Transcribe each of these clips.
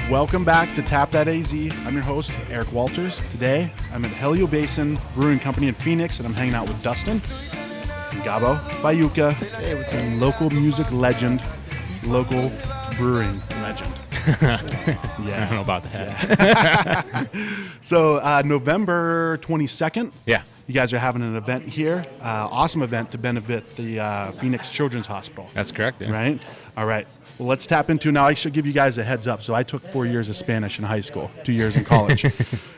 Welcome back to Tap That AZ. I'm your host, Eric Walters. Today, I'm at Helio Basin Brewing Company in Phoenix, and I'm hanging out with Dustin and Gabo, Fayuca, and local music legend, local brewing legend. Yeah. I don't know about that. So, November 22nd, Yeah. you guys are having an event here, awesome event to benefit the Phoenix Children's Hospital. That's correct. Yeah. Right? All right. Well, let's tap into, now I should give you guys a heads up. So I took 4 years of Spanish in high school, 2 years in college.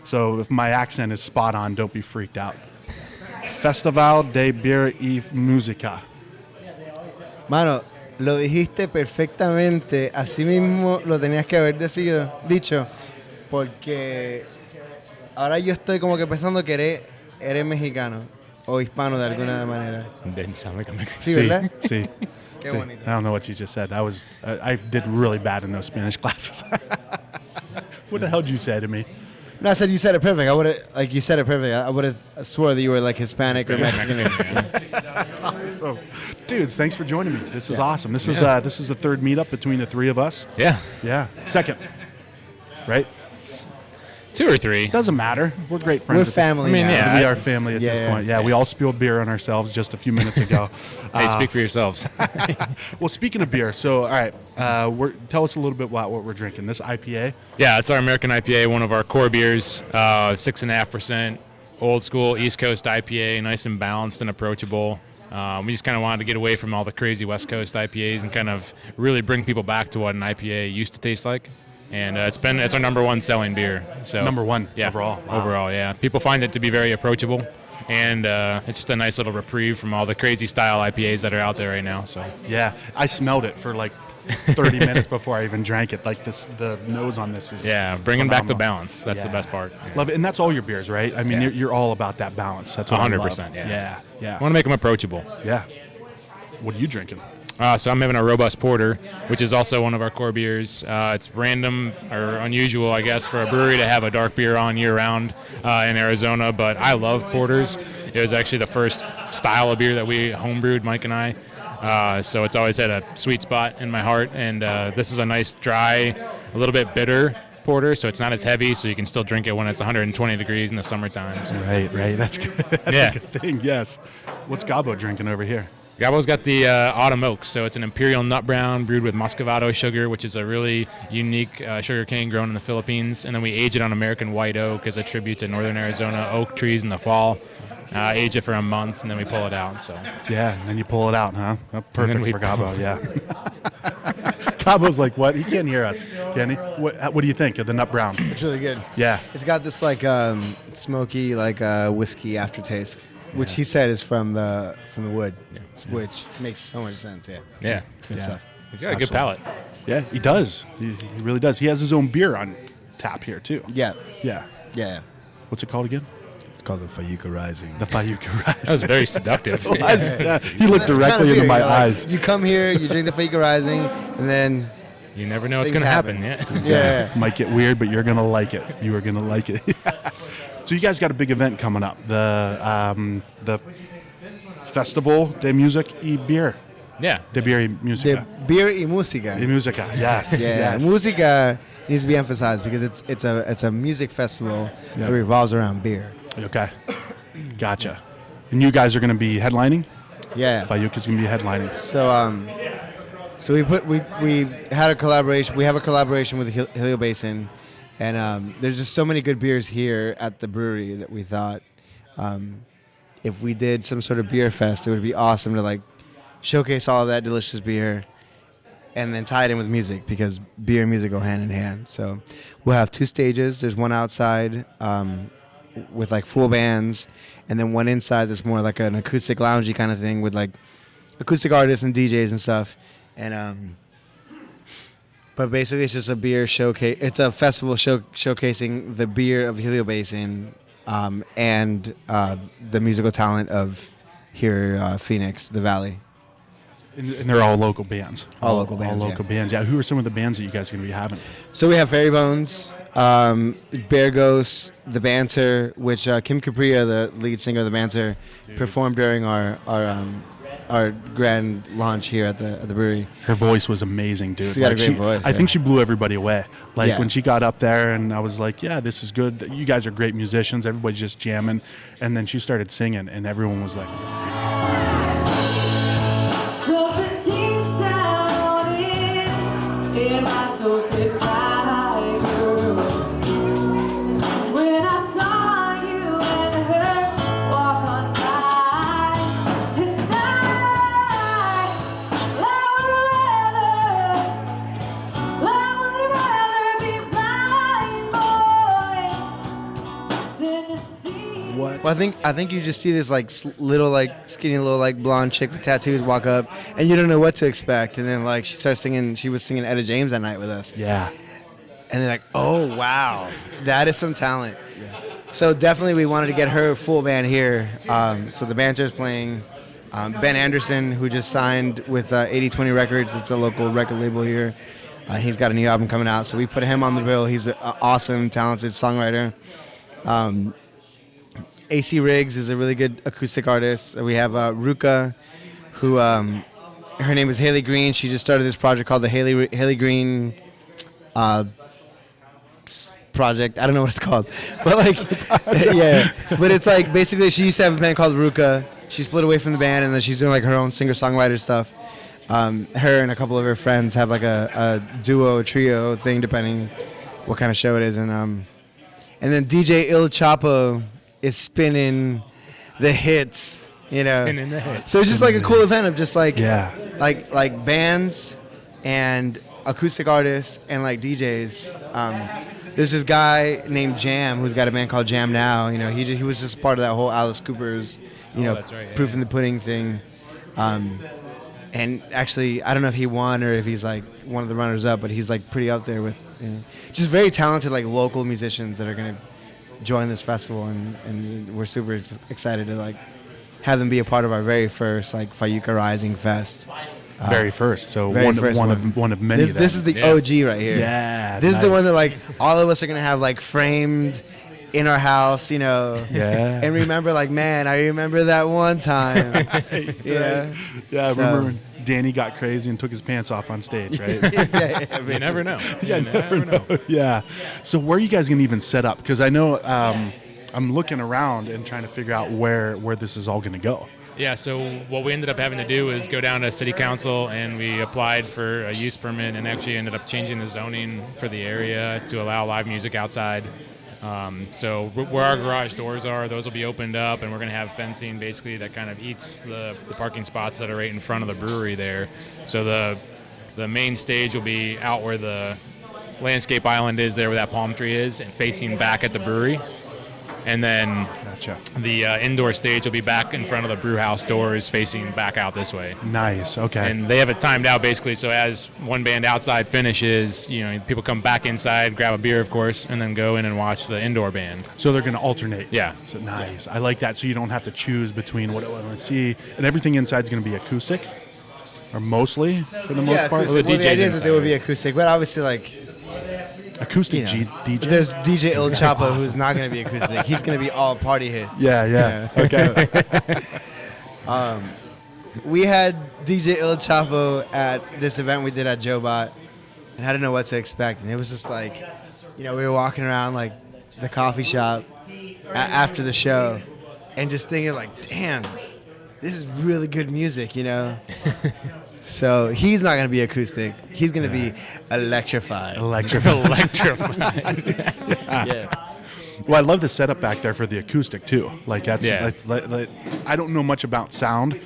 So if my accent is spot on, don't be freaked out. Festival de Beer y Musica. Mano, lo dijiste perfectamente, así mismo lo tenías que haber dicho, porque ahora yo estoy como que pensando que eres mexicano o hispano de alguna manera. Didn't sound like a Mexican. Sí, ¿verdad? Sí. Qué Sí. bonito. I don't know what you just said. I did really bad in those Spanish classes. What the hell did you say to me? No, I said you said it perfect. You said it perfect. I would have swore that you were like Hispanic or Mexican. That's awesome. Dudes, thanks for joining me. This is awesome. This is the third meetup between the three of us. Yeah. Yeah. Second. Right? 2 or 3. Doesn't matter. We're great friends. We're family now. yeah. We are family at this point. Yeah, we all spilled beer on ourselves just a few minutes ago. Hey, speak for yourselves. Well, speaking of beer, so all right, tell us a little bit about what we're drinking. This IPA. Yeah, it's our American IPA, one of our core beers, 6.5%, old school East Coast IPA, nice and balanced and approachable. We just kind of wanted to get away from all the crazy West Coast IPAs and kind of really bring people back to what an IPA used to taste like. And it's our number one selling beer. So Number one yeah, overall. Wow. Overall, yeah. People find it to be very approachable, and it's just a nice little reprieve from all the crazy style IPAs that are out there right now. So Yeah, I smelled it for like 30 minutes before I even drank it. Like the nose on this is bringing back the phenomenal. balance. That's the Yeah. best part. Love it, and that's all your beers, right? I mean, Yeah. you're all about that balance. That's what I love. 100%, yeah. Yeah. I want to make them approachable. Yeah. What are you drinking? So I'm having a Robust Porter, which is also one of our core beers. It's random or unusual, I guess, for a brewery to have a dark beer on year-round in Arizona, but I love porters. It was actually the first style of beer that we homebrewed, Mike and I. So it's always had a sweet spot in my heart, and this is a nice, dry, a little bit bitter porter, so it's not as heavy, so you can still drink it when it's 120 degrees in the summertime. So. Right. That's good. That's a good thing, yes. What's Gabo drinking over here? Gabo's got the Autumn Oak, so it's an imperial nut brown brewed with muscovado sugar, which is a really unique sugar cane grown in the Philippines. And then we age it on American white oak as a tribute to northern Arizona oak trees in the fall. Age it for a month, and then we pull it out. So Yeah, and then you pull it out, huh? Oh, perfect we for Gabo, yeah. Gabo's like, what? He can't hear us, can he? What do you think of the nut brown? It's really good. Yeah. It's got this like smoky like whiskey aftertaste, which he said is from the wood, which makes so much sense. yeah, Good stuff. he's got a good palate. Yeah, he does. He really does. He has his own beer on tap here, too. Yeah. Yeah. What's it called again? It's called the Fayuca Rising. The Fayuca Rizing. That was very seductive. Yeah. He looked That's the directly kind of into beer, my you know, like, eyes. you come here, you drink the Fayuca Rising, and then You never know what's Things going to happen. happen. Yeah. yeah. Might get weird, but you're going to like it. You are going to like it. So you guys got a big event coming up. The Festival de Music y Beer. Yeah. De Beer y The Musica. Beer y Musica. De Musica, yes. Yeah, yes. Musica needs to be emphasized because it's a music festival that revolves around beer. Okay. Gotcha. And you guys are going to be headlining? Yeah. Fayuca's going to be headlining. So we had a collaboration. We have a collaboration with Helio Basin, and there's just so many good beers here at the brewery that we thought if we did some sort of beer fest, it would be awesome to like showcase all of that delicious beer and then tie it in with music because beer and music go hand in hand. So we'll have 2 stages. There's one outside with like full bands, and then one inside that's more like an acoustic loungy kind of thing with like acoustic artists and DJs and stuff. And but basically it's just a beer showcase. It's a festival showcasing the beer of Helio Basin and the musical talent of here, Phoenix, the Valley. And they're all local bands. All local bands, All local bands. Yeah. Who are some of the bands that you guys are going to be having? So we have Fairy Bones, Bear Ghost, The Banter, which Kim Capria, the lead singer of The Banter, performed during our our grand launch here at the brewery. Her voice was amazing, dude. She's got a great voice. I think she blew everybody away. Like Yeah. when she got up there, and I was like, "Yeah, this is good. You guys are great musicians. Everybody's just jamming." And then she started singing, and everyone was like, Something deep down in my soul said, "I girl." When I saw you and her walk on by, and I would rather be blind boy than to see. "What?" Well, I think you just see this like little like skinny little like blonde chick with tattoos walk up, and you don't know what to expect, and then like she starts singing. She was singing Etta James that night with us, Yeah. and they're like, "Oh wow, that is some talent." So definitely we wanted to get her full band here. So the Banter's playing. Ben Anderson, who just signed with 8020 Records, it's a local record label here. He's got a new album coming out, so we put him on the bill. He's an awesome, talented songwriter. AC Riggs is a really good acoustic artist. We have Ruka, who her name is Haley Green. She just started this project called the Haley Green project. I don't know what it's called, but like, yeah. But it's like basically she used to have a band called Ruka. She split away from the band, and then she's doing like her own singer-songwriter stuff. Her and a couple of her friends have like a duo, trio thing, depending what kind of show it is, and then DJ Il Chapo is spinning the hits, you know. Spinning the hits. So it's just like a cool event of just like Yeah. like bands and acoustic artists and like DJs. There's this guy named Jam who's got a band called Jam Now. You know, he was just part of that whole Alice Cooper's, you know, that's right, yeah, Proof in the Pudding thing. And actually, I don't know if he won or if he's like one of the runners up, but he's like pretty up there with, you know, just very talented like local musicians that are gonna join this festival, and we're super excited to like have them be a part of our very first like Fayuca Rizing Fest. Very first. So very one first one of many. This is the Yeah. OG right here. Yeah, This is the nice. one that like all of us are gonna have like framed in our house, you know. Yeah. And remember, like, man, I remember that one time. You know? Yeah, I So- remember when Danny got crazy and took his pants off on stage, right? yeah, You never know. Yeah, You never know. Yeah. So where are you guys gonna even set up? Because I know I'm looking around and trying to figure out where this is all gonna go. Yeah, so what we ended up having to do is go down to city council, and we applied for a use permit and actually ended up changing the zoning for the area to allow live music outside. So where our garage doors are, those will be opened up, and we're going to have fencing basically that kind of eats the parking spots that are right in front of the brewery there. So the main stage will be out where the landscape island is there, where that palm tree is, and facing back at the brewery. And then Gotcha. the indoor stage will be back in front of the brew house doors facing back out this way. Nice. Okay. And they have it timed out basically, so as one band outside finishes, you know, people come back inside, grab a beer, of course, and then go in and watch the indoor band. So they're gonna alternate. Yeah. So nice. I like that. So you don't have to choose between what I want to see, and everything inside's gonna be acoustic, or mostly for the most Yeah, part. acoustic. the Well, the DJs idea is that they would inside. be acoustic, but obviously, like, Acoustic you know, DJ. there's DJ Il Chapo, awesome. who's not going to be acoustic. He's going to be all party hits. Yeah. Okay. We had DJ Il Chapo at this event we did at Jobot, and I didn't know what to expect. And it was just like, you know, we were walking around like the coffee shop after the show, and just thinking like, damn, this is really good music, you know. So he's not going to be acoustic. He's going to be electrified. Yeah. Well, I love the setup back there for the acoustic too. Like that's, Yeah. like, I don't know much about sound,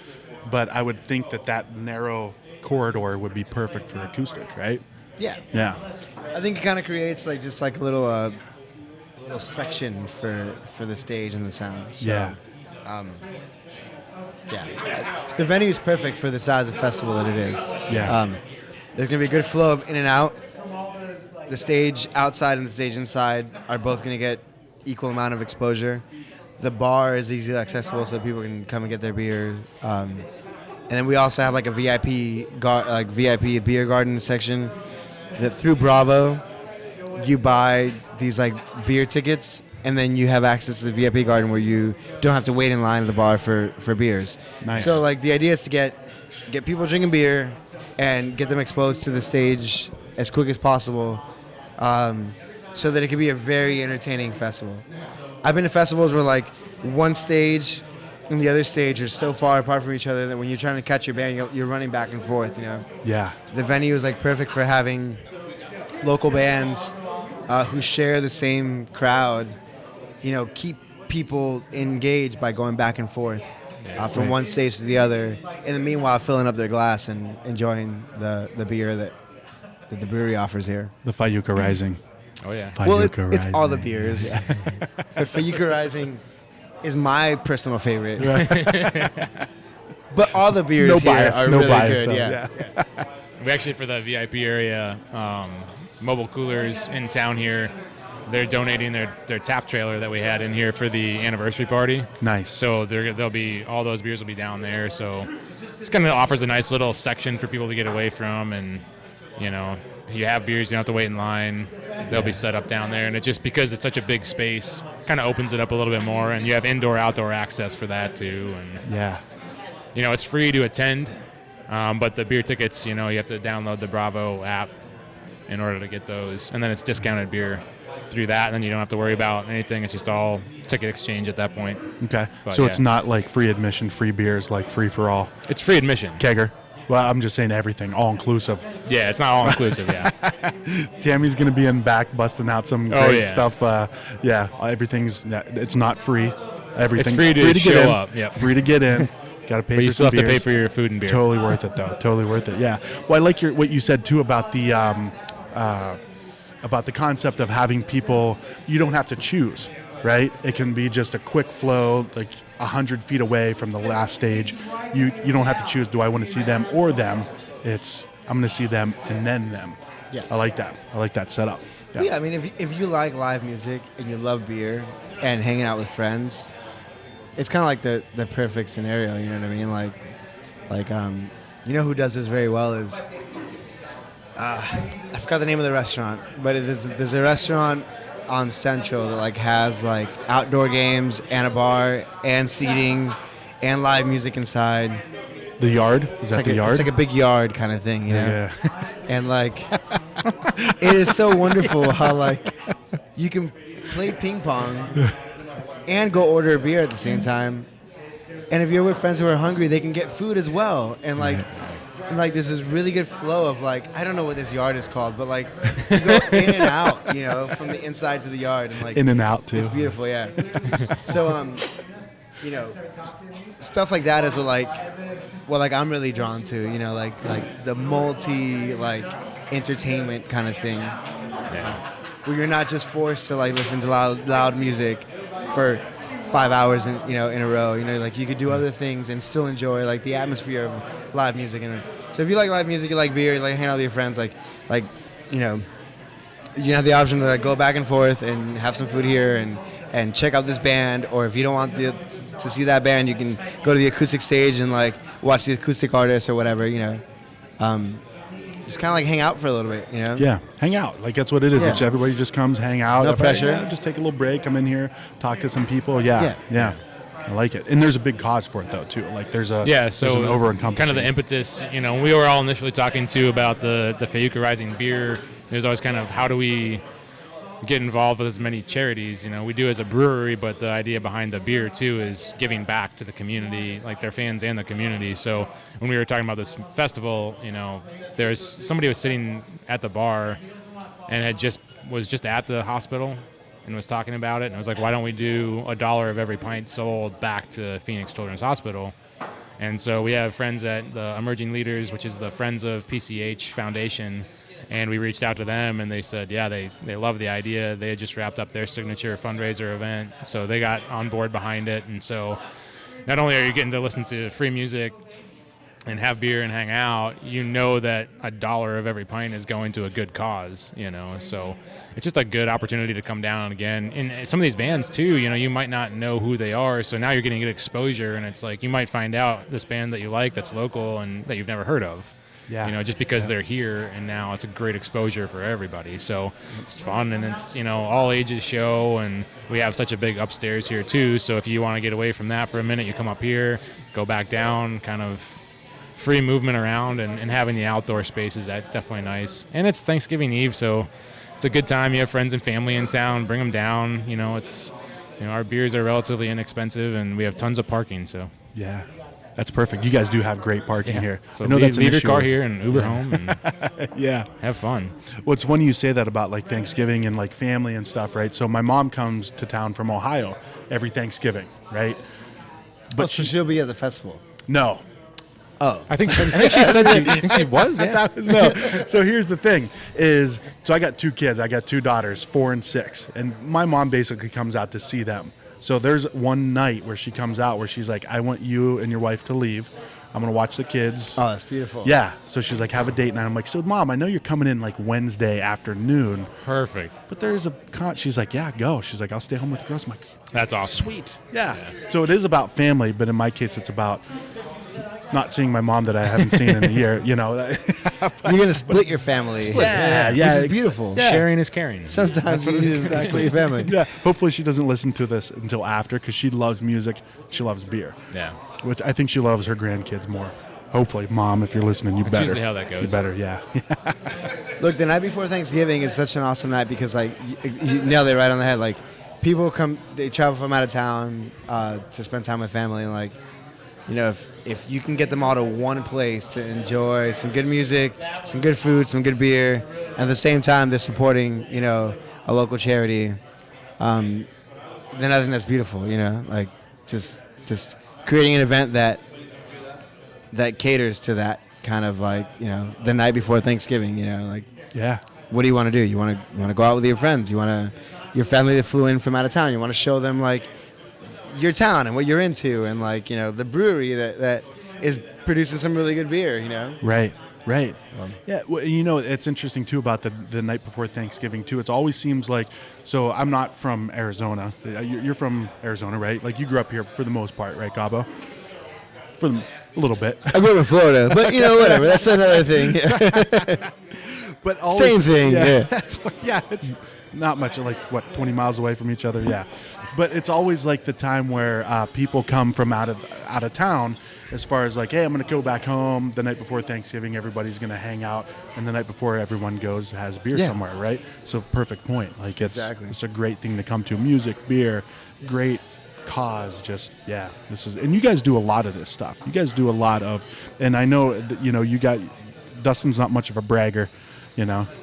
but I would think that narrow corridor would be perfect for acoustic, right? Yeah. Yeah. I think it kind of creates like just like a little section for the stage and the sound. So, Yeah. Yeah. The venue is perfect for the size of festival that it is. Yeah. There's going to be a good flow of in and out. The stage outside and the stage inside are both going to get equal amount of exposure. The bar is easily accessible so people can come and get their beer. And then we also have like a VIP beer garden section that through Bravo, you buy these like beer tickets and then you have access to the VIP garden where you don't have to wait in line at the bar for beers. Nice. So like the idea is to get people drinking beer and get them exposed to the stage as quick as possible, so that it can be a very entertaining festival. I've been to festivals where like one stage and the other stage are so far apart from each other that when you're trying to catch your band, you're running back and forth. Yeah. The venue is like perfect for having local bands who share the same crowd. Keep people engaged by going back and forth from one stage to the other, and then meanwhile filling up their glass and enjoying the beer that the brewery offers here. The Fayuca Rising. Oh yeah. Fayuca It's all the Rising. beers. But Fayuca Rising is my personal favorite. But all the beers No here bias. are No really bias. good. though. Yeah. We actually, for the VIP area, mobile coolers in town here, they're donating their tap trailer that we had in here for the anniversary party. Nice. So they'll be, all those beers will be down there. So this kind of offers a nice little section for people to get away from, and you have beers, you don't have to wait in line. They'll be set up down there, and it just, because it's such a big space, kind of opens it up a little bit more, and you have indoor-outdoor access for that too. And Yeah. it's free to attend, but the beer tickets, you have to download the Bravo app in order to get those, and then it's discounted beer through that, and then you don't have to worry about anything. It's just all ticket exchange at that point. Okay. But, So it's yeah. not like free admission, free beers, like free for all. It's free admission. Kegger. Well, I'm just saying everything, all inclusive. Yeah, it's not all inclusive. Yeah. Tammy's gonna be in back busting out some great Oh, yeah. stuff. Everything's. It's not free. Everything. It's free to get show in. up, yep. Free to get in. Got to pay But for you still some have to pay beers. for your food and beer. Totally worth it though. Totally worth it. Yeah. Well, I like what you said too about the concept of having people. You don't have to choose, right? It can be just a quick flow, like 100 feet away from the last stage. You don't have to choose. Do I want to see them or them? It's I'm going to see them and then them. Yeah. I like that. I like that setup. Yeah, I mean, if you like live music and you love beer and hanging out with friends, it's kind of like the perfect scenario. You know what I mean? Like who does this very well is I forgot the name of the restaurant, but there's a restaurant on Central that like has like outdoor games and a bar and seating and live music inside. The Yard? Is that the Yard? It's like a big yard kind of thing, Yeah. And like, it is so wonderful how like you can play ping pong and go order a beer at the same time. And if you're with friends who are hungry, they can get food as well. And like there's this really good flow of like, I don't know what this yard is called, but like you go in and out, from the inside to the yard, and like In and out too. it's beautiful, yeah. So stuff like that is what I'm really drawn to, like the multi entertainment kind of thing. Yeah. Where you're not just forced to like listen to loud music for 5 hours in a row. Like you could do other things and still enjoy like the atmosphere of live music. And so if you like live music, you like beer, you like hang out with your friends, you have the option to like go back and forth and have some food here and check out this band. Or if you don't want to see that band, you can go to the acoustic stage and like watch the acoustic artist or whatever. Just kind of like hang out for a little bit. Yeah, hang out. Like that's what it is. Yeah. It's everybody just comes, hang out. No pressure. Yeah, just take a little break, come in here, talk to some people. Yeah. I like it. And there's a big cause for it though too. Like there's So an over-encompassing. kind of the impetus, we were all initially talking to about the Fayuca Rising beer. There's always kind of how do we get involved with as many charities, we do as a brewery, but the idea behind the beer too is giving back to the community, like their fans and the community. So when we were talking about this festival, there's somebody was sitting at the bar and was just at the hospital and was talking about it, and I was like, why don't we do $1 of every pint sold back to Phoenix Children's Hospital? And so we have friends at the Emerging Leaders, which is the Friends of PCH Foundation, and we reached out to them, and they said, yeah, they love the idea. They had just wrapped up their signature fundraiser event, so they got on board behind it. And so not only are you getting to listen to free music and have beer and hang out, that $1 of every pint is going to a good cause, So it's just a good opportunity to come down again. And some of these bands too, you might not know who they are, so now you're getting good exposure, and it's like you might find out this band that you like that's local and that you've never heard of. Yeah. Just because they're here, and now it's a great exposure for everybody. So it's fun, and it's all ages show, and we have such a big upstairs here too. So if you want to get away from that for a minute, you come up here, go back down, kind of free movement around, and having the outdoor space is definitely nice. And it's Thanksgiving Eve, so it's a good time. You have friends and family in town, bring them down. It's our beers are relatively inexpensive, and we have tons of parking. So Yeah. That's perfect. You guys do have great parking here. So I know that's an leave your issue. car here and Uber home and Yeah. have fun. Well, it's funny you say that about like Thanksgiving and like family and stuff, right? So my mom comes to town from Ohio every Thanksgiving, right? But so she'll be at the festival. No. Oh, I think she said she was. Yeah. That was no. So here's the thing is, so I got 2 kids. I got 2 daughters, 4 and 6. And my mom basically comes out to see them. So there's one night where she comes out where she's like, I want you and your wife to leave. I'm going to watch the kids. Oh, that's beautiful. Yeah. So she's like, have a date night. I'm like, so Mom, I know you're coming in like Wednesday afternoon, Perfect. but there's a she's like, yeah, go. She's like, I'll stay home with the girls. I'm like, That's awesome. sweet. Yeah. So it is about family, but in my case, it's about not seeing my mom that I haven't seen in a year. You're gonna split your family. Yeah, Which yeah, is beautiful. yeah. Sharing is caring. Sometimes you need to split your family. Yeah. Hopefully she doesn't listen to this until after because she loves music. She loves beer, Yeah. which I think she loves her grandkids more. Hopefully, Mom, if you're listening, you That's better. usually how that goes. You better, yeah. Look, the night before Thanksgiving is such an awesome night because, like, you nailed it right on the head. Like, people come, they travel from out of town to spend time with family, and like, if you can get them all to one place to enjoy some good music, some good food, some good beer, and at the same time they're supporting, a local charity, then I think that's beautiful. Like just creating an event that caters to that kind of like, the night before Thanksgiving. Like, Yeah. what do you want to do? You want to go out with your friends. Your family that flew in from out of town. You want to show them like your town and what you're into, and like the brewery that is producing some really good beer. Right. Yeah, well, it's interesting too about the night before Thanksgiving too. It always seems like, so I'm not from Arizona. You're from Arizona, right? Like you grew up here for the most part, right, Gabo? A little bit. I grew up in Florida, but whatever. That's another thing. But always, Same thing. Yeah. Yeah, it's not much, like, 20 miles away from each other, yeah. But it's always like the time where people come from out of town, as far as like, hey, I'm going to go back home the night before Thanksgiving. Everybody's going to hang out, and the night before everyone goes has beer somewhere, right? So perfect point. Like it's a great thing to come to. Music, beer, great cause. Just and you guys do a lot of this stuff. You guys do a lot of, and I know you got Dustin's not much of a bragger.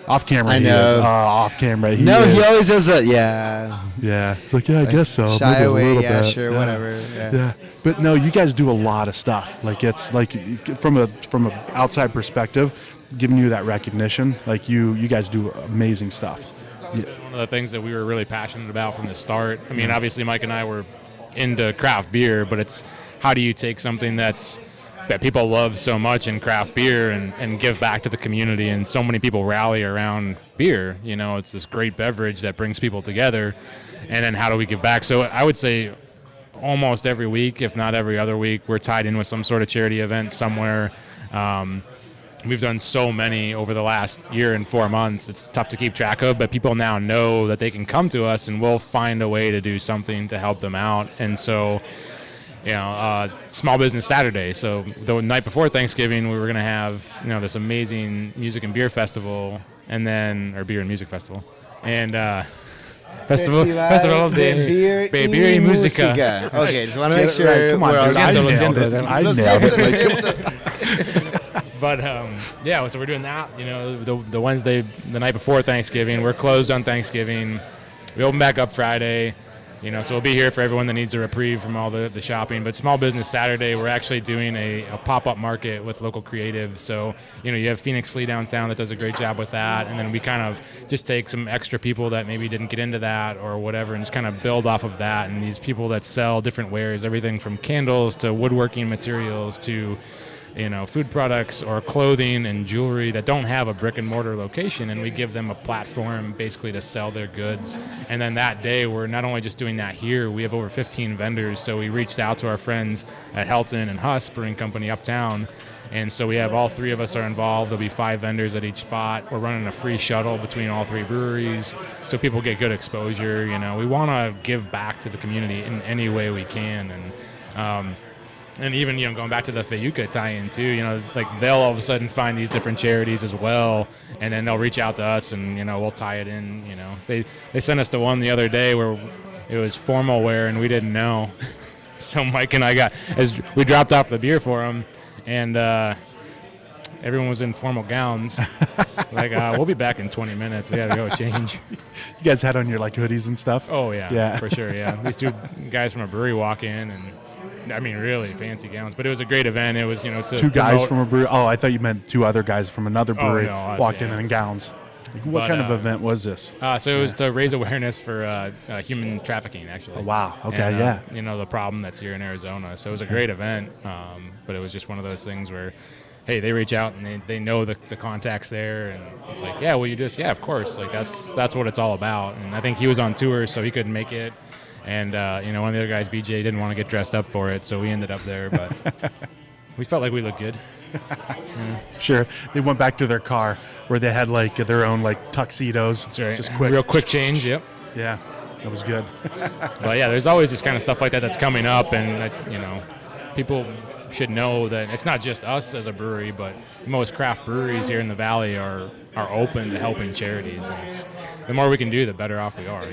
Off camera. I he know. is. Off camera. He always does that. Yeah. Yeah. It's like, I guess so. Shy Maybe a away. little Yeah. bit. Sure. Whatever. Yeah. Yeah. But no, you guys do a lot of stuff. Like it's like from a outside perspective, giving you that recognition. Like you guys do amazing stuff. One of the things that we were really passionate about from the start. I mean, obviously Mike and I were into craft beer, but it's how do you take something that people love so much in craft beer and give back to the community, and so many people rally around beer. It's this great beverage that brings people together, and then how do we give back? So I would say almost every week, if not every other week, we're tied in with some sort of charity event somewhere. We've done so many over the last year and 4 months. It's tough to keep track of, but people now know that they can come to us and we'll find a way to do something to help them out. And so Small Business Saturday. So the night before Thanksgiving, we were going to have, this amazing music and beer festival, and then, or beer and music festival. And, Festival of Beer y Musica. Okay, just want to make sure Right, come on, we're dude, on I the nailed it. I nailed it. But so we're doing that. The Wednesday, the night before Thanksgiving. We're closed on Thanksgiving. We open back up Friday. So we'll be here for everyone that needs a reprieve from all the shopping. But Small Business Saturday, we're actually doing a pop-up market with local creatives. So, you have Phoenix Flea downtown that does a great job with that. And then we kind of just take some extra people that maybe didn't get into that or whatever and just kind of build off of that. And these people that sell different wares, everything from candles to woodworking materials to food products or clothing and jewelry that don't have a brick and mortar location, and we give them a platform basically to sell their goods. And then that day, we're not only just doing that here, we have over 15 vendors. So we reached out to our friends at Helton and Huss Brewing Company uptown, And so we have all three of us are involved. There'll be 5 vendors at each spot. We're running a free shuttle between all 3 breweries so people get good exposure. We want to give back to the community in any way we can. And even, going back to the Fayuca tie-in too, like they'll all of a sudden find these different charities as well, and then they'll reach out to us and, we'll tie it in, They sent us to one the other day where it was Formalwear and we didn't know. So Mike and I we dropped off the beer for them, and everyone was in formal gowns. Like, we'll be back in 20 minutes. We had to go change. You guys had on your like hoodies and stuff? Oh, yeah. Yeah. For sure, yeah. These 2 guys from a brewery walk in, and really fancy gowns. But it was a great event. It was, to 2 guys promote. from a brewery? Oh, I thought you meant 2 other guys from another brewery no, walked in gowns. Like, what kind of event was this? So it was to raise awareness for human trafficking, actually. Oh, wow. Okay, and, yeah. The problem that's here in Arizona. So it was a great event, but it was just one of those things where, hey, they reach out and they know the contacts there, and it's like, yeah, well, of course. Like, that's what it's all about. And I think he was on tour, so he couldn't make it. And, one of the other guys, BJ, didn't want to get dressed up for it, so we ended up there. But we felt like we looked good. Yeah. Sure. They went back to their car where they had like their own like tuxedos. That's right. Just quick. Real quick change, yep. Yeah, that was good. But, yeah, there's always this kind of stuff like that that's coming up, and, people should know that it's not just us as a brewery, but most craft breweries here in the Valley are open to helping charities. And the more we can do, the better off we are.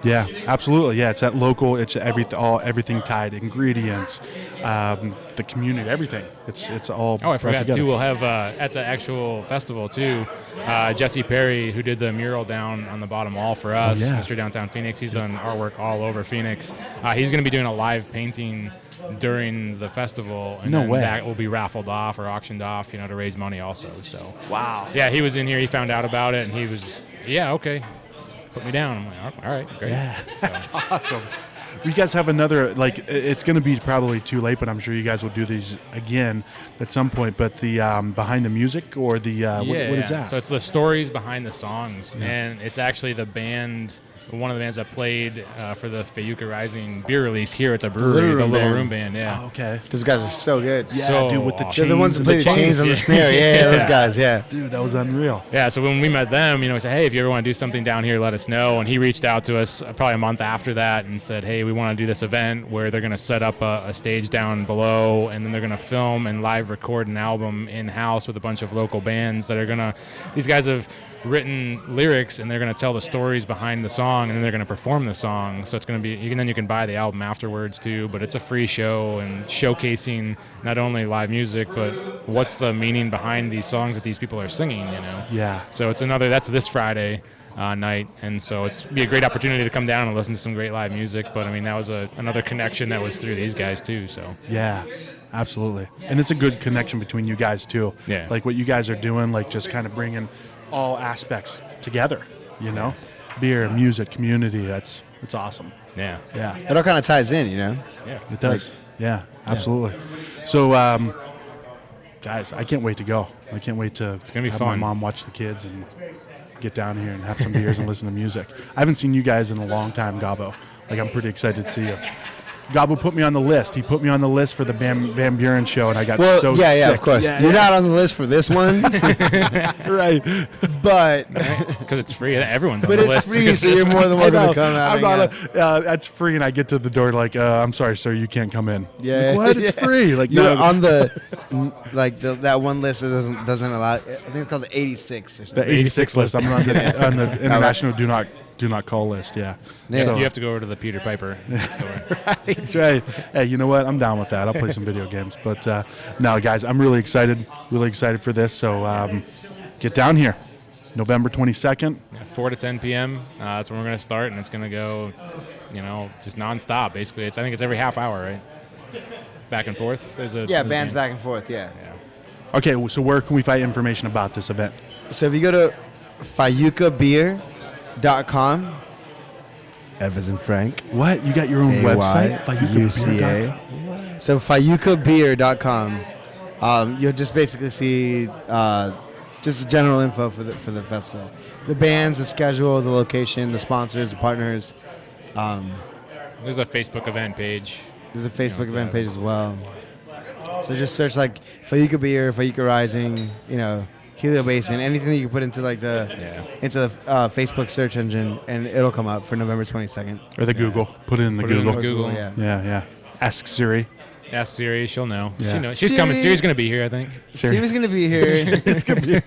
Yeah, absolutely. Yeah, it's that local. It's everything tied, ingredients, the community, everything. It's all. Oh, I forgot together. too. We'll have at the actual festival too. Jesse Perry, who did the mural down on the bottom wall for us, Mr. Downtown Phoenix. He's done artwork all over Phoenix. He's going to be doing a live painting during the festival, and then that will be raffled off or auctioned off, to raise money also. So wow. Yeah, he was in here. He found out about it, and he was, okay, put me down. I'm like, all right, great. Yeah, that's awesome. You guys have another, like, it's going to be probably too late, but I'm sure you guys will do these again at some point. But the behind the music or the what is that? So it's the stories behind the songs, and it's actually the band. One of the bands that played for the Fayuca Rizing beer release here at the brewery, the Little Room Band. Yeah. Oh, okay. Those guys are so good. Yeah, so dude, with the chains. They're the ones that play the chains on the Yeah. snare. Yeah, those guys. Yeah. Dude, that was unreal. Yeah, so when we met them, we said, hey, if you ever want to do something down here, let us know. And he reached out to us probably a month after that and said, hey, we want to do this event where they're going to set up a stage down below, and then they're going to film and live record an album in-house with a bunch of local bands that are going to, these guys have written lyrics, and they're going to tell the stories behind the song, and then they're going to perform the song. So it's going to be, then you can buy the album afterwards too, but it's a free show and showcasing not only live music, but what's the meaning behind these songs that these people are singing, Yeah. So it's that's this Friday night, and so it's be a great opportunity to come down and listen to some great live music. But that was another connection that was through these guys too. So Yeah, absolutely. And it's a good connection between you guys too. Yeah. Like what you guys are doing, like just kind of bringing all aspects together, beer, music, community. It's awesome. yeah, Yeah, It all kind of ties in, yeah. it does. Yeah, absolutely. So, guys, I can't wait to go. I can't wait to It's gonna be have fun. my mom watch the kids and get down here and have some beers and listen to music. I haven't seen you guys in a long time, Gabo. Like, I'm pretty excited to see you. Gabo put me on the list. He put me on the list for the Van Buren show, and I got so yeah, sick. of course. Yeah, You're yeah. not on the list for this one, Right. but Because it's free. Everyone's on but the it's list. free, because so of this you're one. more than I welcome know. to come out. I'm not that's free, and I get to the door like, I'm sorry, sir, you can't come in. Yeah. Like, what? It's free. Like, You're no. on that one list that doesn't allow. I think it's called the 86 or something. The 86 list. I'm on the international do not call list. Yeah. Yeah. So- You have to go over to the Peter Piper store. That's right. Hey, you know what? I'm down with that. I'll play some video games. But no, guys, I'm really excited for this. So get down here, November 22nd. 4 to 10 p.m. That's when we're going to start, and it's going to go, just nonstop. Basically, I think it's every half hour, right? Back and forth. There's a Bands game. back and forth. Yeah. Okay, so where can we find information about this event? So if you go to fayucabeer.com, Evans and Frank. What? You got your own website? FayucaUCA. So fayucabeer.com. You'll just basically see just general info for the festival. The bands, the schedule, the location, the sponsors, the partners. There's a Facebook event page. There's a Facebook event page as well. So just search like Fayuca Beer, Fayuca Rising, Helio Basin, anything that you can put into like the Facebook search engine, and it'll come up for November 22nd. Or the Google. Put it in the Put it in Google. the Google. Yeah. Ask Siri. Ask Siri, she'll know. Yeah. She knows. She's coming. Siri's gonna be here, I think. Siri was gonna be here. It's gonna be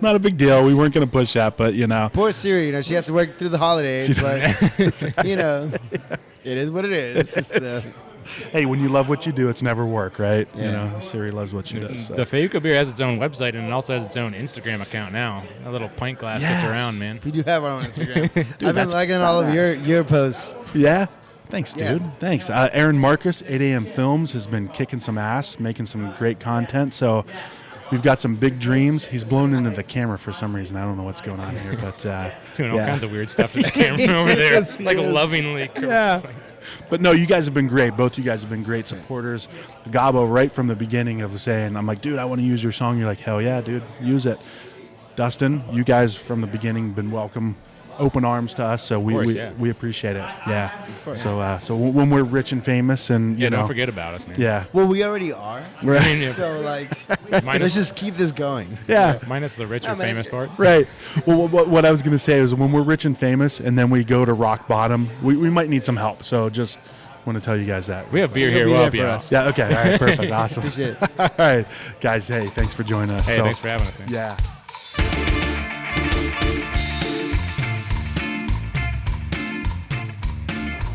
not a big deal. We weren't gonna push that, but Poor Siri, she has to work through the holidays, but it is what it is. So. Hey, when you love what you do, it's never work, right? Yeah. Siri loves what she does. So. The Fayuca Beer has its own website, and it also has its own Instagram account now. A little pint glass gets around, man. We do have our own Instagram. Dude, I've been liking all of your posts. Yeah. Thanks, dude. Yeah. Thanks. Aaron Marcus, 8 a.m. Films, has been kicking some ass, making some great content. So we've got some big dreams. He's blown into the camera for some reason. I don't know what's going on here, but doing all kinds of weird stuff to the camera over there. Yes, he like is. lovingly. Yeah. But no, you guys have been great. Both you guys have been great supporters. Gabo, right from the beginning of saying, I'm like, dude, I want to use your song. You're like, hell yeah, dude, use it. Dustin, you guys from the beginning been welcome, open arms to us. So we appreciate it. Yeah. Of course. So when we're rich and famous and don't forget about us, man. Yeah. Well, we already are. Right. So Minus, let's just keep this going. Yeah. Minus the rich or famous part. Right. Well, what I was going to say is when we're rich and famous and then we go to rock bottom, we might need some help. So just want to tell you guys that. We have beer He'll here. be We'll there help for you us. out. Yeah, okay. All right, perfect. Awesome. Appreciate it. All right. Guys, hey, thanks for joining us. Hey, thanks for having us, man. Yeah.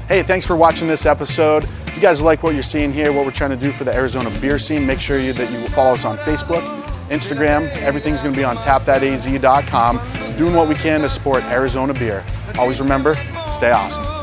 Hey, thanks for watching this episode. If you guys like what you're seeing here, what we're trying to do for the Arizona beer scene, make sure that you follow us on Facebook, Instagram. Everything's going to be on tapthataz.com. Doing what we can to support Arizona beer. Always remember, stay awesome.